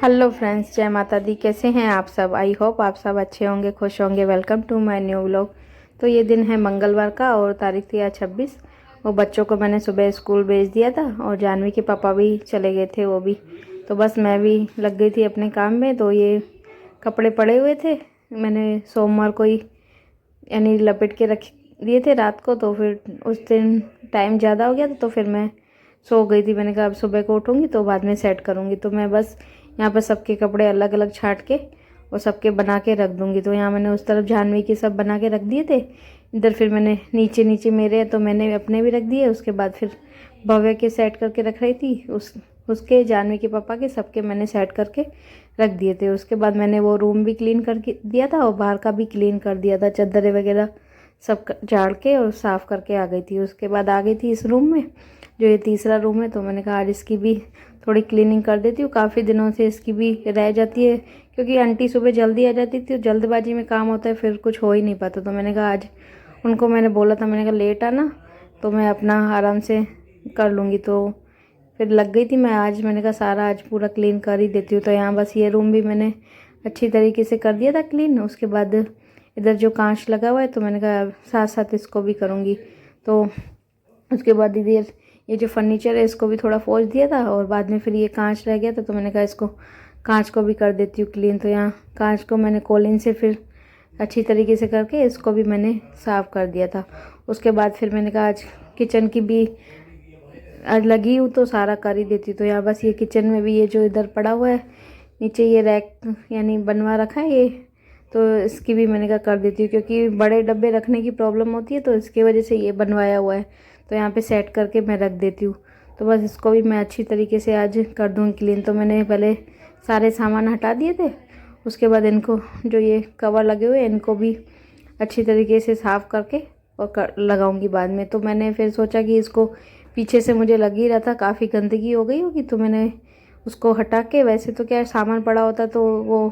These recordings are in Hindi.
हेलो फ्रेंड्स, जय माता दी। कैसे हैं आप सब? आई होप आप सब अच्छे होंगे, खुश होंगे। Welcome to my new vlog. तो ये दिन है मंगलवार का और तारीख थी आज 26। वो बच्चों को मैंने सुबह स्कूल भेज दिया था और जानवी के पापा भी चले गए थे वो भी। तो बस मैं भी लग गई थी अपने काम में। तो ये कपड़े पड़े हुए थे, मैंने सोमवार को ही यानी लपेट के रख दिए थे रात को। तो फिर उस दिन टाइम ज़्यादा हो गया था तो फिर मैं सो गई थी। मैंने कहा अब सुबह को उठूँगी तो बाद में सेट करूँगी। तो मैं बस यहाँ पर सबके कपड़े अलग अलग छांट के और सबके बना के रख दूँगी। तो यहाँ मैंने उस तरफ जानवी के सब बना के रख दिए थे। इधर फिर मैंने नीचे नीचे मेरे हैं तो मैंने अपने भी रख दिए। उसके बाद फिर भव्य के सेट करके रख रही थी, उसके जानवी के पापा के सबके मैंने सेट करके रख दिए थे। उसके बाद मैंने वो रूम भी क्लीन करके दिया था और बाहर का भी क्लीन कर दिया था। चादरें वगैरह सब झाड़ के और साफ़ करके आ गई थी। उसके बाद आ गई थी इस रूम में, जो ये तीसरा रूम है। तो मैंने कहा आज इसकी भी थोड़ी क्लीनिंग कर देती हूँ। काफ़ी दिनों से इसकी भी रह जाती है क्योंकि आंटी सुबह जल्दी आ जाती थी, जल्दबाजी में काम होता है, फिर कुछ हो ही नहीं पाता। तो मैंने कहा आज उनको मैंने बोला था, मैंने कहा लेट आना तो मैं अपना आराम से कर लूँगी। तो फिर लग गई थी मैं आज, मैंने कहा सारा आज पूरा क्लीन कर ही देती हूँ। तो यहाँ बस ये रूम भी मैंने अच्छी तरीके से कर दिया था क्लीन। उसके बाद इधर जो कांच लगा हुआ है तो मैंने कहा साथ साथ इसको भी करूँगी। तो उसके बाद इधर ये जो फर्नीचर है इसको भी थोड़ा पोंछ दिया था और बाद में फिर ये कांच रह गया था तो मैंने कहा इसको कांच को भी कर देती हूँ क्लीन। तो यहाँ कांच को मैंने कोलिन से फिर अच्छी तरीके से करके इसको भी मैंने साफ़ कर दिया था। उसके बाद फिर मैंने कहा आज किचन की भी आज लगी हूँ तो सारा कर ही देती। तो यहाँ बस ये किचन में भी ये जो इधर पड़ा हुआ है नीचे ये रैक यानी बनवा रखा है ये, तो इसकी भी मैंने कहा कर देती हूँ क्योंकि बड़े डब्बे रखने की प्रॉब्लम होती है तो इसकी वजह से ये बनवाया हुआ है। तो यहाँ पे सेट करके मैं रख देती हूँ। तो बस इसको भी मैं अच्छी तरीके से आज कर दूँगी क्लीन। तो मैंने पहले सारे सामान हटा दिए थे, उसके बाद इनको जो ये कवर लगे हुए इनको भी अच्छी तरीके से साफ़ करके और लगाऊंगी बाद में। तो मैंने फिर सोचा कि इसको पीछे से मुझे लग ही रहा था काफ़ी गंदगी हो गई होगी तो मैंने उसको हटा के, वैसे तो क्या सामान पड़ा होता तो वो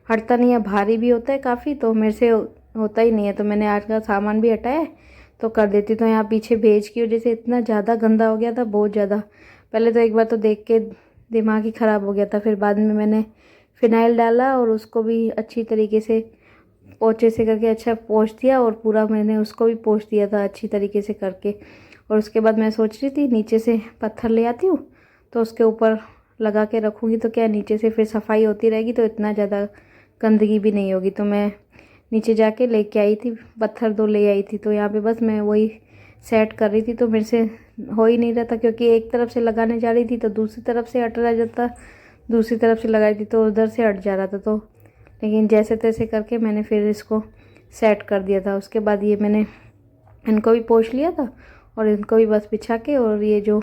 हटता नहीं है, भारी भी होता है काफ़ी, तो मेरे से होता ही नहीं है। तो मैंने आज का सामान भी हटाया है तो कर देती। तो यहाँ पीछे भेज की वजह से इतना ज़्यादा गंदा हो गया था, बहुत ज़्यादा। पहले तो एक बार तो देख के दिमाग ही ख़राब हो गया था। फिर बाद में मैंने फ़िनाइल डाला और उसको भी अच्छी तरीके से पोंछे से करके अच्छा पोंछ दिया और पूरा मैंने उसको भी पोंछ दिया था अच्छी तरीके से करके। और उसके बाद मैं सोच रही थी नीचे से पत्थर ले आती हूँ तो उसके ऊपर लगा के रखूँगी तो क्या नीचे से फिर सफाई होती रहेगी तो इतना ज़्यादा गंदगी भी नहीं होगी। तो मैं नीचे जाके लेके आई थी, पत्थर 2 ले आई थी। तो यहाँ पे बस मैं वही सेट कर रही थी तो मेरे से हो ही नहीं रहा था क्योंकि एक तरफ से लगाने जा रही थी तो दूसरी तरफ से हट रहा जाता, दूसरी तरफ से लगाई थी तो उधर से हट जा रहा था। तो लेकिन जैसे तैसे करके मैंने फिर इसको सेट कर दिया था। उसके बाद ये मैंने इनको भी पोंछ लिया था और इनको भी बस बिछा के और ये जो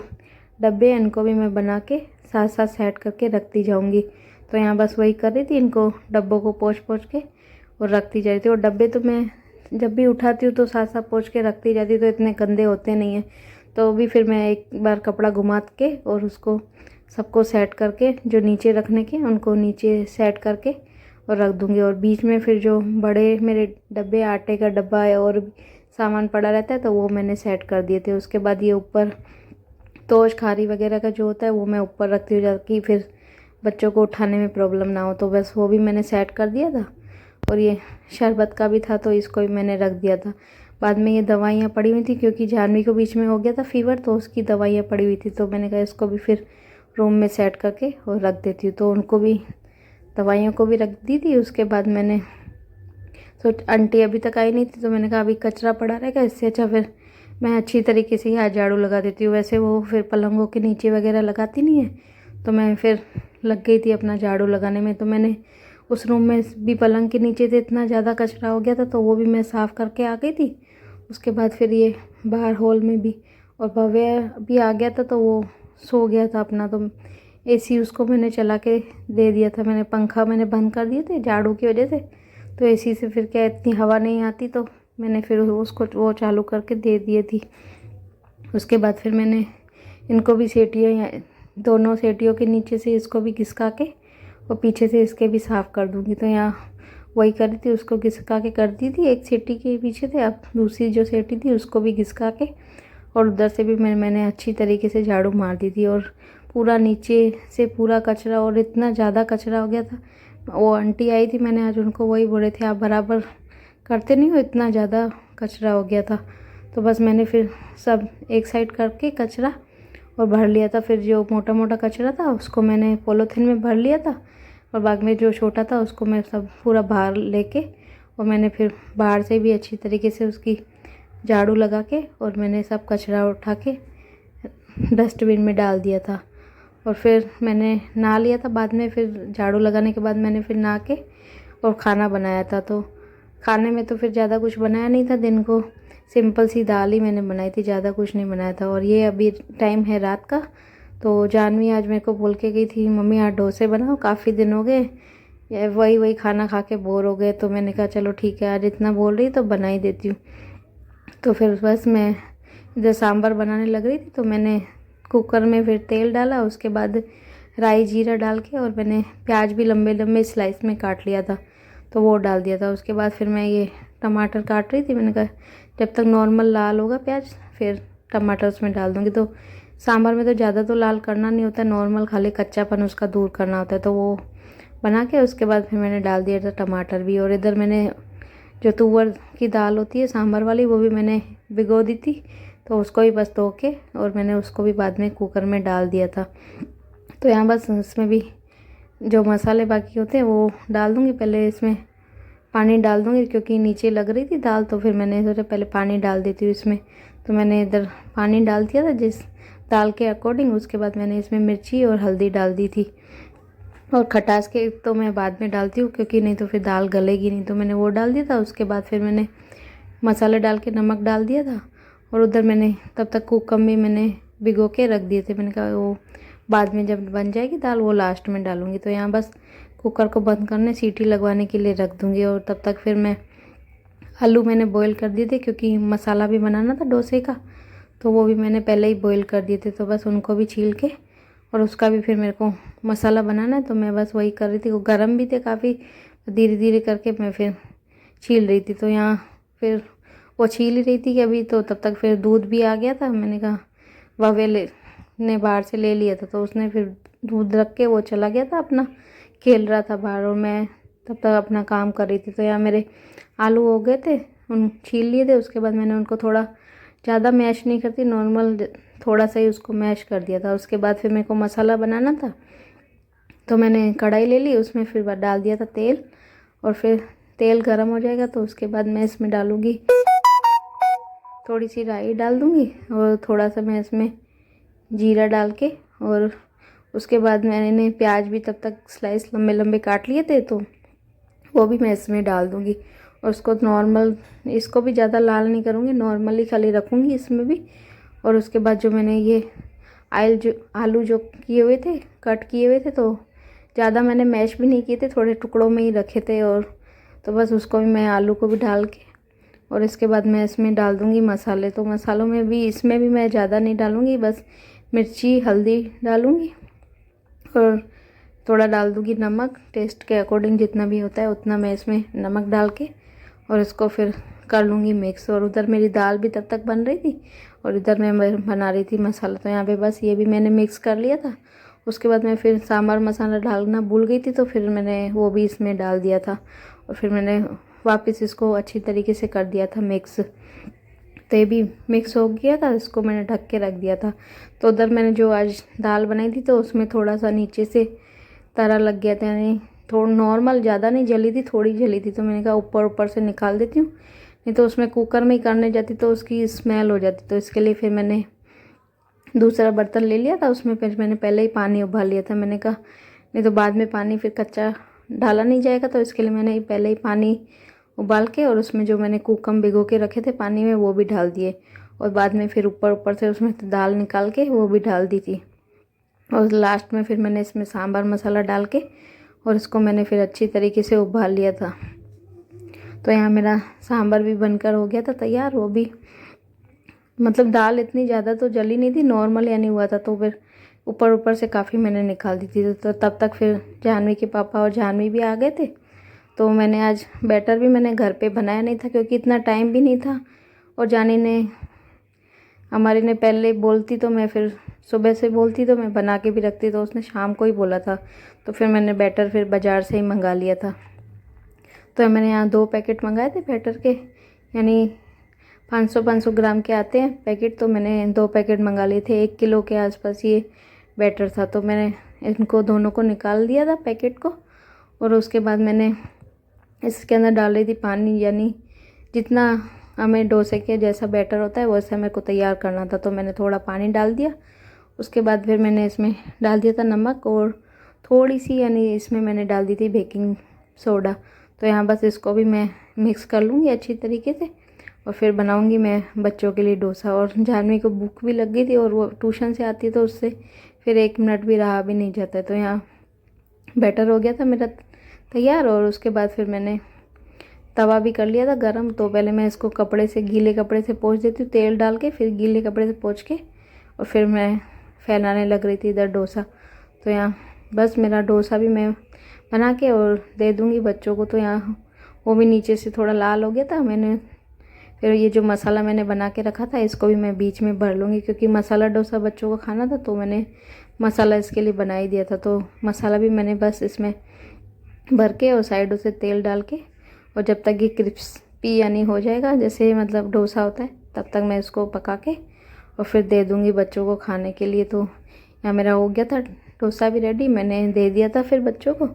डब्बे हैं इनको भी मैं बना के साथ साथ सेट करके रखती जाऊंगी। तो यहाँ बस वही कर रही थी, इनको डब्बों को पोंछ के और रखती जा रही थी। और डब्बे तो मैं जब भी उठाती हूँ तो साथ साथ पोंछ के रखती जाती, तो इतने गंदे होते नहीं हैं। तो भी फिर मैं एक बार कपड़ा घुमा के और उसको सबको सेट करके जो नीचे रखने के उनको नीचे सेट करके और रख दूँगी। और बीच में फिर जो बड़े मेरे डब्बे, आटे का डब्बा है और सामान पड़ा रहता है तो वो मैंने सेट कर दिए थे। उसके बाद ये ऊपर तोश खारी वगैरह का जो होता है वो मैं ऊपर रखती हूँ ताकि फिर बच्चों को उठाने में प्रॉब्लम ना हो। तो बस वो भी मैंने सेट कर दिया था। और ये शरबत का भी था तो इसको भी मैंने रख दिया था। बाद में ये दवाइयाँ पड़ी हुई थी क्योंकि जानवी को बीच में हो गया था फीवर तो उसकी दवाइयाँ पड़ी हुई थी। तो मैंने कहा इसको भी फिर रूम में सेट करके और रख देती हूँ। तो उनको भी दवाइयों को भी रख दी थी। उसके बाद मैंने आंटी अभी तक आई नहीं थी तो मैंने कहा अभी कचरा पड़ा रहेगा, इससे अच्छा फिर मैं अच्छी तरीके से यहाँ झाड़ू लगा देती हूँ। वैसे वो फिर पलंगों के नीचे वगैरह लगाती नहीं है तो मैं फिर लग गई थी अपना झाड़ू लगाने में। तो मैंने उस रूम में भी पलंग के नीचे से इतना ज़्यादा कचरा हो गया था तो वो भी मैं साफ़ करके आ गई थी। उसके बाद फिर ये बाहर हॉल में भी, और भव्य भी आ गया था तो वो सो गया था अपना। तो एसी उसको मैंने चला के दे दिया था, मैंने पंखा मैंने बंद कर दिए थे झाड़ू की वजह से। तो एसी से फिर क्या इतनी हवा नहीं आती तो मैंने फिर उसको वो चालू करके दे दिए थी। उसके बाद फिर मैंने इनको भी सेटियाँ, दोनों सेटियों के नीचे से इसको भी घिसका के और पीछे से इसके भी साफ़ कर दूँगी। तो यहाँ वही कर रही थी, उसको घिसका के कर दी थी एक सेटी के पीछे थे, अब दूसरी जो सेटी थी उसको भी घिसका के और उधर से भी मैंने अच्छी तरीके से झाड़ू मार दी थी। और पूरा नीचे से पूरा कचरा, और इतना ज़्यादा कचरा हो गया था। वो आंटी आई थी, मैंने आज उनको वही बोले थे आप बराबर करते नहीं हो, इतना ज़्यादा कचरा हो गया था। तो बस मैंने फिर सब एक साइड करके कचरा और भर लिया था। फिर जो मोटा मोटा कचरा था उसको मैंने पॉलीथिन में भर लिया था, और बाद में जो छोटा था उसको मैं सब पूरा बाहर लेके, और मैंने फिर बाहर से भी अच्छी तरीके से उसकी झाड़ू लगा के, और मैंने सब कचरा उठा के डस्टबिन में डाल दिया था। और फिर मैंने नहा लिया था बाद में, फिर झाड़ू लगाने के बाद मैंने फिर नहा के और खाना बनाया था। तो खाने में तो फिर ज़्यादा कुछ बनाया नहीं था, दिन को सिंपल सी दाल ही मैंने बनाई थी, ज़्यादा कुछ नहीं बनाया था। और ये अभी टाइम है रात का, तो जानवी आज मेरे को बोल के गई थी मम्मी आज डोसे बनाओ, काफ़ी दिन हो गए वही खाना खा के बोर हो गए। तो मैंने कहा चलो ठीक है, आज इतना बोल रही तो बना ही देती हूँ। तो फिर बस मैं इधर सांभर बनाने लग रही थी, तो मैंने कुकर में फिर तेल डाला, उसके बाद राई जीरा डाल के, और मैंने प्याज भी लंबे लंबे स्लाइस में काट लिया था तो वो डाल दिया था। उसके बाद फिर मैं ये टमाटर काट रही थी, मैंने कहा जब तक नॉर्मल लाल होगा प्याज फिर टमाटर उसमें डाल दूँगी। तो सांभर में तो ज़्यादा तो लाल करना नहीं होता, नॉर्मल खाली कच्चापन उसका दूर करना होता है। तो वो बना के उसके बाद फिर मैंने डाल दिया था टमाटर भी। और इधर मैंने जो तुअर की दाल होती है सांभर वाली वो भी मैंने भिगो दी थी, तो उसको भी बस धो के और मैंने उसको भी बाद में कुकर में डाल दिया था। तो यहाँ बस इसमें भी जो मसाले बाकी होते हैं वो डाल दूँगी। पहले इसमें पानी डाल दूँगी क्योंकि नीचे लग रही थी दाल, तो फिर मैंने सोचा पहले पानी डाल देती हूँ इसमें। तो मैंने इधर पानी डाल दिया था जिस दाल के अकॉर्डिंग। उसके बाद मैंने इसमें मिर्ची और हल्दी डाल दी थी, और खटास के तो मैं बाद में डालती हूँ क्योंकि नहीं तो फिर दाल गलेगी नहीं, तो मैंने वो डाल दिया था। उसके बाद फिर मैंने मसाले डाल के नमक डाल दिया था, और उधर मैंने तब तक कुकर में मैंने भिगो के रख दिए थे। मैंने कहा वो बाद में जब बन जाएगी दाल वो लास्ट में डालूँगी। तो यहाँ बस कुकर को बंद करने सीटी लगवाने के लिए रख दूँगी, और तब तक फिर मैं आलू मैंने बॉईल कर दिए थे क्योंकि मसाला भी बनाना था डोसे का, तो वो भी मैंने पहले ही बॉईल कर दिए थे। तो बस उनको भी छील के और उसका भी फिर मेरे को मसाला बनाना है, तो मैं बस वही कर रही थी। वो गर्म भी थे काफ़ी, धीरे धीरे करके मैं फिर छील रही थी। तो यहाँ फिर वो छील ही रही थी कि अभी, तो तब तक फिर दूध भी आ गया था। मैंने कहा ववेले ने बाहर से ले लिया था, तो उसने फिर दूध रख के वो चला गया था, अपना खेल रहा था बाहर, और मैं तब तक अपना काम कर रही थी। तो यहाँ मेरे आलू हो गए थे, उन छील लिए थे। उसके बाद मैंने उनको थोड़ा ज़्यादा मैश नहीं करती, नॉर्मल थोड़ा सा ही उसको मैश कर दिया था। उसके बाद फिर मेरे को मसाला बनाना था, तो मैंने कढ़ाई ले ली, उसमें फिर डाल दिया था तेल, और फिर तेल गरम हो जाएगा तो उसके बाद मैं इसमें डालूँगी थोड़ी सी राई डाल दूँगी, और थोड़ा सा मैं इसमें जीरा डाल के, और उसके बाद मैंने प्याज भी तब तक स्लाइस लंबे लंबे काट लिए थे, तो वो भी मैं इसमें डाल दूँगी। और उसको नॉर्मल, इसको भी ज़्यादा लाल नहीं करूँगी, नॉर्मली खाली रखूँगी इसमें भी। और उसके बाद जो मैंने ये आलू जो किए हुए थे, कट किए हुए थे, तो ज़्यादा मैंने मैश भी नहीं किए थे, थोड़े टुकड़ों में ही रखे थे। और तो बस उसको भी मैं आलू को भी डाल के, और इसके बाद मैं इसमें डाल दूँगी मसाले। तो मसालों में भी इसमें भी मैं ज़्यादा नहीं डालूँगी, बस मिर्ची हल्दी डालूँगी, और थोड़ा डाल दूँगी नमक, टेस्ट के अकॉर्डिंग जितना भी होता है उतना मैं इसमें नमक डाल के, और इसको फिर कर लूँगी मिक्स। और उधर मेरी दाल भी तब तक बन रही थी, और इधर मैं बना रही थी मसाला। तो यहाँ पे बस ये भी मैंने मिक्स कर लिया था। उसके बाद मैं फिर सांभर मसाला डालना भूल गई थी, तो फिर मैंने वो भी इसमें डाल दिया था, और फिर मैंने वापस इसको अच्छी तरीके से कर दिया था मिक्स। तो ये भी मिक्स हो गया था, इसको मैंने ढक के रख दिया था। तो उधर मैंने जो आज दाल बनाई थी, तो उसमें थोड़ा सा नीचे से तरा लग गया था, यानी थोड़ा नॉर्मल, ज़्यादा नहीं जली थी, थोड़ी जली थी। तो मैंने कहा ऊपर ऊपर से निकाल देती हूँ, नहीं तो उसमें कुकर में ही करने जाती तो उसकी स्मेल हो जाती। तो इसके लिए फिर मैंने दूसरा बर्तन ले लिया था, उसमें फिर मैंने पहले ही पानी उबाल लिया था। मैंने कहा नहीं तो बाद में पानी फिर कच्चा डाला नहीं जाएगा, तो इसके लिए मैंने पहले ही पानी उबाल के, और उसमें जो मैंने कुकम भिगो के रखे थे पानी में वो भी डाल दिए, और बाद में फिर ऊपर ऊपर से उसमें दाल निकाल के वो भी डाल दी थी। और लास्ट में फिर मैंने इसमें सांभर मसाला डाल के, और इसको मैंने फिर अच्छी तरीके से उबाल लिया था। तो यहाँ मेरा सांभर भी बनकर हो गया था तैयार। वो भी मतलब दाल इतनी ज़्यादा तो जली नहीं थी, नॉर्मल यानी हुआ था, तो फिर ऊपर ऊपर से काफ़ी मैंने निकाल दी थी। तो तब तक फिर जानवी के पापा और जानवी भी आ गए थे। तो मैंने आज बैटर भी मैंने घर पे बनाया नहीं था क्योंकि इतना टाइम भी नहीं था, और जानी ने हमारी ने पहले बोलती तो मैं फिर सुबह से बोलती तो मैं बना के भी रखती, तो उसने शाम को ही बोला था, तो फिर मैंने बैटर फिर बाज़ार से ही मंगा लिया था। तो मैंने यहाँ 2 पैकेट मंगाए थे बैटर के, यानी 500 ग्राम के आते हैं पैकेट, तो मैंने 2 पैकेट मंगा लिए थे। 1 किलो के आसपास ये बैटर था, तो मैंने इनको दोनों को निकाल दिया था पैकेट को, और उसके बाद मैंने इसके अंदर डाल रही थी पानी, यानी जितना हमें डोसे के जैसा बैटर होता है वैसा मेरे को तैयार करना था, तो मैंने थोड़ा पानी डाल दिया। उसके बाद फिर मैंने इसमें डाल दिया था नमक, और थोड़ी सी यानी इसमें मैंने डाल दी थी बेकिंग सोडा। तो यहाँ बस इसको भी मैं मिक्स कर लूँगी अच्छी तरीके से, और फिर बनाऊँगी मैं बच्चों के लिए डोसा। और जानवी को भूख भी लग गई थी, और वो ट्यूशन से आती है तो उससे फिर 1 मिनट भी रहा भी नहीं जाता है। तो यहाँ बैटर हो गया था मेरा तैयार, और उसके बाद फिर मैंने तवा भी कर लिया था गरम। तो पहले मैं इसको कपड़े से, गीले कपड़े से पोंछ देती हूँ, तेल डाल के, फिर गीले कपड़े से पोंछ के, और फिर मैं फैलाने लग रही थी इधर डोसा। तो यहाँ बस मेरा डोसा भी मैं बना के और दे दूँगी बच्चों को। तो यहाँ वो भी नीचे से थोड़ा लाल हो गया था। मैंने फिर ये जो मसाला मैंने बना के रखा था इसको भी मैं बीच में भर लूँगी, क्योंकि मसाला डोसा बच्चों को खाना था, तो मैंने मसाला इसके लिए बना ही दिया था। तो मसाला भी मैंने बस इसमें भर के और साइडों से तेल डाल के, और जब तक ये क्रिस्पी यानी हो जाएगा, जैसे मतलब डोसा होता है, तब तक मैं इसको पका के और फिर दे दूँगी बच्चों को खाने के लिए। तो यहाँ मेरा हो गया था डोसा भी रेडी, मैंने दे दिया था फिर बच्चों को।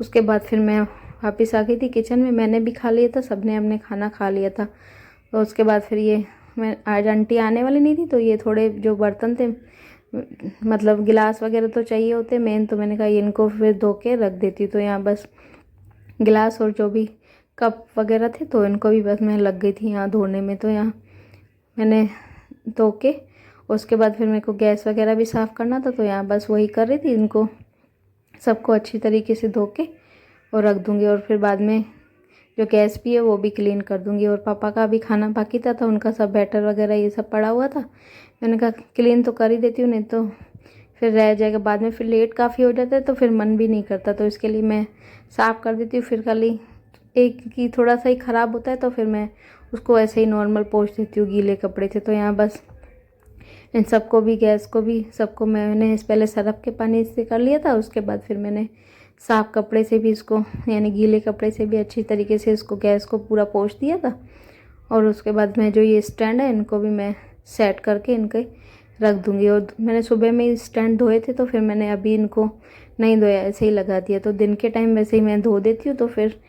उसके बाद फिर मैं वापस आ गई थी किचन में, मैंने भी खा लिया था, सबने अपने खाना खा लिया था। तो उसके बाद फिर ये मैं आज आंटी आने वाली नहीं थी, तो ये थोड़े जो बर्तन थे, मतलब गिलास वगैरह तो चाहिए होते मेन, तो मैंने कहा इनको फिर धो के रख देती। तो यहाँ बस गिलास और जो भी कप वगैरह थे, तो इनको भी बस मैं लग गई थी यहाँ धोने में। तो यहाँ मैंने धो के, उसके बाद फिर मेरे को गैस वगैरह भी साफ़ करना था, तो यहाँ बस वही कर रही थी, इनको सबको अच्छी तरीके से धो के और रख दूँगी। और फिर बाद में जो गैस भी है वो भी क्लीन कर दूँगी। और पापा का भी खाना बाकी था, तो उनका सब बैटर वगैरह ये सब पड़ा हुआ था, मैंने कहा क्लीन तो कर ही देती हूँ, नहीं तो फिर रह जाएगा बाद में, फिर लेट काफ़ी हो जाता है तो फिर मन भी नहीं करता। तो इसके लिए मैं साफ़ कर देती हूँ। फिर खाली एक की थोड़ा सा ही ख़राब होता है, तो फिर मैं उसको ऐसे ही नॉर्मल पोंछ देती हूँ गीले कपड़े से। तो यहाँ बस इन सबको भी, गैस को भी, सबको मैंने पहले सरफ के पानी से कर लिया था। उसके बाद फिर मैंने साफ़ कपड़े से भी इसको, यानी गीले कपड़े से भी अच्छी तरीके से इसको गैस को पूरा पोंछ दिया था। और उसके बाद मैं जो ये स्टैंड है इनको भी मैं सेट करके इनके रख दूँगी। और मैंने सुबह में स्टैंड धोए थे, तो फिर मैंने अभी इनको नहीं धोया, ऐसे ही लगा दिया। तो दिन के टाइम वैसे ही मैं धो देती हूँ, तो फिर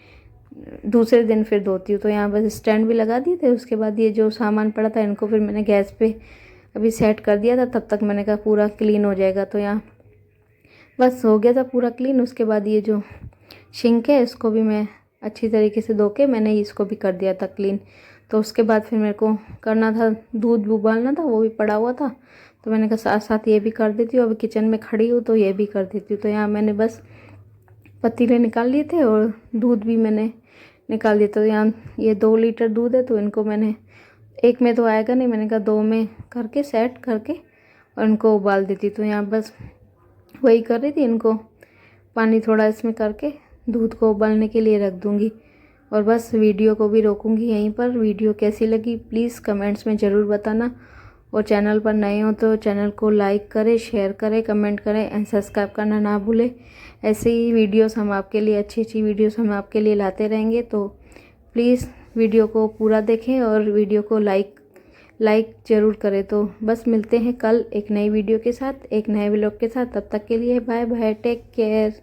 दूसरे दिन फिर धोती हूँ। तो यहाँ बस स्टैंड भी लगा दिए थे। उसके बाद ये जो सामान पड़ा था इनको फिर मैंने गैस पे अभी सेट कर दिया था, तब तक मैंने कहा पूरा क्लीन हो जाएगा। तो यहाँ बस हो गया था पूरा क्लीन। उसके बाद ये जो सिंक है इसको भी मैं अच्छी तरीके से धो के मैंने इसको भी कर दिया था क्लीन। तो उसके बाद फिर मेरे को करना था, दूध उबालना था, वो भी पड़ा हुआ था, तो मैंने कहा साथ साथ ये भी कर देती हूँ। अभी किचन में खड़ी हूँ तो ये भी कर देती हूँ। तो यहाँ मैंने बस पतीले निकाल लिए थे और दूध भी मैंने निकाल दिया। तो यहाँ ये 2 लीटर दूध है, तो इनको मैंने एक में तो आएगा नहीं, मैंने कहा 2 में करके सेट करके और इनको उबाल देती। तो यहाँ बस वही कर रही थी, इनको पानी थोड़ा इसमें करके दूध को उबालने के लिए रख दूँगी। और बस वीडियो को भी रोकूँगी यहीं पर। वीडियो कैसी लगी प्लीज़ कमेंट्स में ज़रूर बताना, और चैनल पर नए हो तो चैनल को लाइक करें, शेयर करें, कमेंट करें एंड सब्सक्राइब करना ना भूलें। ऐसे ही वीडियोस हम आपके लिए, अच्छी अच्छी वीडियोस हम आपके लिए लाते रहेंगे। तो प्लीज़ वीडियो को पूरा देखें और वीडियो को लाइक ज़रूर करें। तो बस मिलते हैं कल एक नई वीडियो के साथ, एक नए व्लॉग के साथ। तब तक के लिए बाय बाय, टेक केयर।